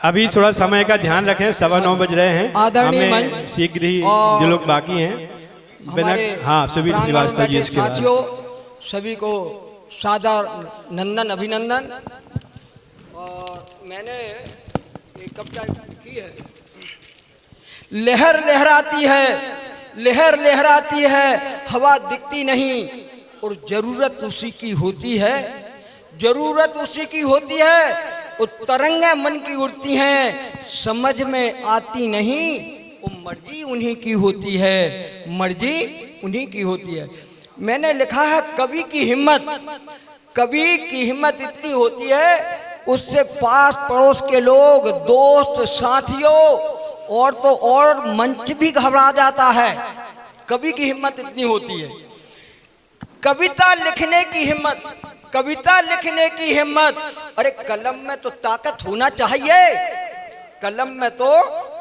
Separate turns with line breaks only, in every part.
अभी थोड़ा समय का ध्यान रखें, 9:15 बज रहे हैं।
आदरणीय
हमें शीघ्र ही जो लोग बाकी हैं हाँ सुबीर श्रीवास्तव जी इसके बाद
साथियों सभी को सादर नंदन अभिनंदन। और मैंने एक कविता लिखी है, लहर लहराती है, लहर लहराती है, हवा दिखती नहीं और जरूरत उसी की होती है, जरूरत उसी की होती है। वो तरंगे मन की उड़ती हैं, समझ में आती नहीं, वो मर्जी उन्हीं की होती है, मर्जी उन्हीं की होती है। मैंने लिखा है कवि की हिम्मत, कवि की हिम्मत इतनी होती है उससे पास पड़ोस के लोग, दोस्त, साथियों और तो और मंच भी घबरा जाता है। कवि की हिम्मत इतनी होती है। कविता लिखने की हिम्मत, कविता लिखने की हिम्मत। अरे कलम में तो ताकत होना चाहिए, कलम में तो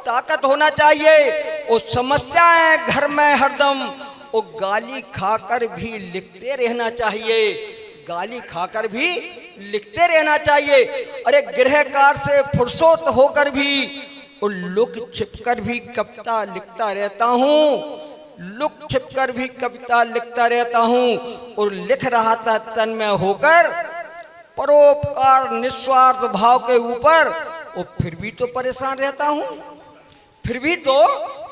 ताकत होना चाहिए। वो समस्याएं घर में हरदम, वो गाली खाकर भी लिखते रहना चाहिए, गाली खाकर भी लिखते रहना चाहिए। अरे गृहकार से फुर्सत होकर भी और लुक छिपकर भी कविता लिखता रहता हूँ, लुक छिपकर भी कविता लिखता रहता हूँ। और लिख रहा था तन में होकर परोपकार निस्वार्थ भाव के ऊपर, और फिर भी तो परेशान रहता हूँ, फिर भी तो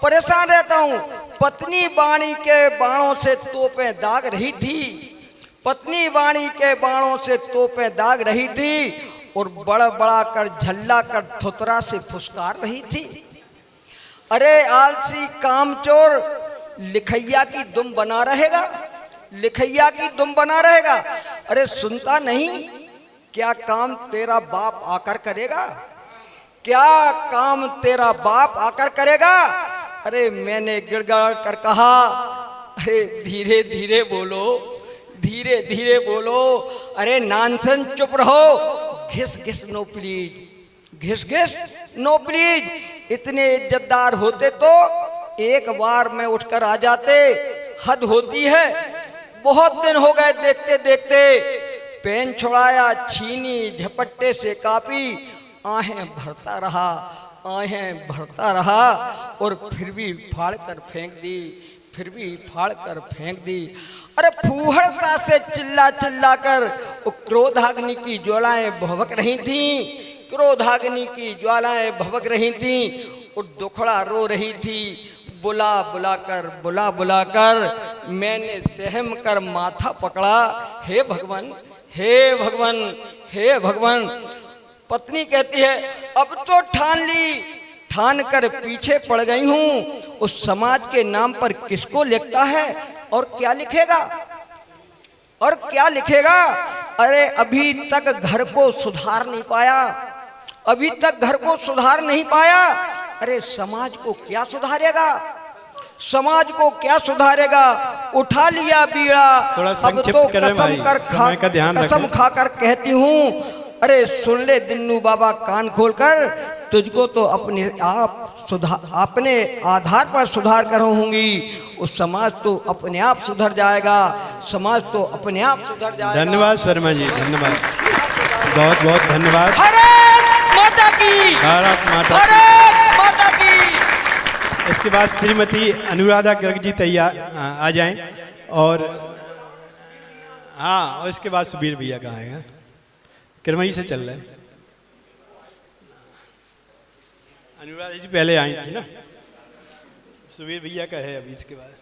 परेशान रहता हूँ। पत्नी वाणी के बाणों से तोपें दाग रही थी, पत्नी वाणी के बाणों से तोपें दाग रही थी, और बड़ा बड़ा कर झल्ला कर थुतरा से फुसकार रही थी। अरे आलसी कामचोर लिखैया की दुम बना रहेगा, लिखैया की दुम बना रहेगा। अरे सुनता नहीं, क्या काम तेरा बाप आकर करेगा, क्या काम तेरा बाप आकर करेगा। अरे मैंने गिड़गड़ कर कहा, अरे धीरे धीरे बोलो, धीरे धीरे बोलो। अरे नानसन चुप रहो, घिस घिस नो प्लीज, घिस घिस नो प्लीज। इतने इज्जतदार होते तो एक बार में उठकर आ जाते, हद होती है। बहुत दिन हो गए देखते देखते, पेन छुड़ाया छीनी झपट्टे से कापी, आहें भरता रहा, आहें भरता रहा, और फिर भी फाड़ कर फेंक दी, फिर भी फाड़ कर फेंक दी। अरे फूहड़ता से चिल्ला चिल्ला कर वो क्रोधाग्नि की ज्वालाएं भभक रही थीं, क्रोधाग्नि की ज्वालाएं भभक रही थीं, और दुखड़ा रो रही थी। बुला बुला कर, बुला बुला कर मैंने सहम कर माथा पकड़ा, हे भगवान, हे भगवान, हे भगवान। पत्नी कहती है अब तो ठान ली, ठान कर पीछे पड़ गई हूँ। उस समाज के नाम पर किसको लिखता है और क्या लिखेगा, और क्या लिखेगा। अरे अभी तक घर को सुधार नहीं पाया, अभी तक घर को सुधार नहीं पाया। अरे समाज को क्या सुधारेगा, समाज को क्या सुधारेगा। उठा लिया बीड़ा, अब तो कसम खाकर कहती हूँ। अरे सुन ले दिन्नू बाबा कान खोलकर, तुझको तो अपने आप अपने आधार पर सुधार कर रहूंगी। उस समाज तो अपने आप सुधर जाएगा, समाज तो अपने आप सुधर जाएगा।
धन्यवाद शर्मा जी, धन्यवाद, बहुत बहुत धन्यवाद।
भारत माता की,
भारत माता,
भारत माता की।
इसके बाद श्रीमती अनुराधा गर्ग जी तैयार आ जाएं, और हाँ, और इसके बाद सुबीर भैया का आएगा, किरमई से चल रहे हैं। अनुराधा जी पहले आई थी ना, सुबीर भैया का है अभी इसके बाद।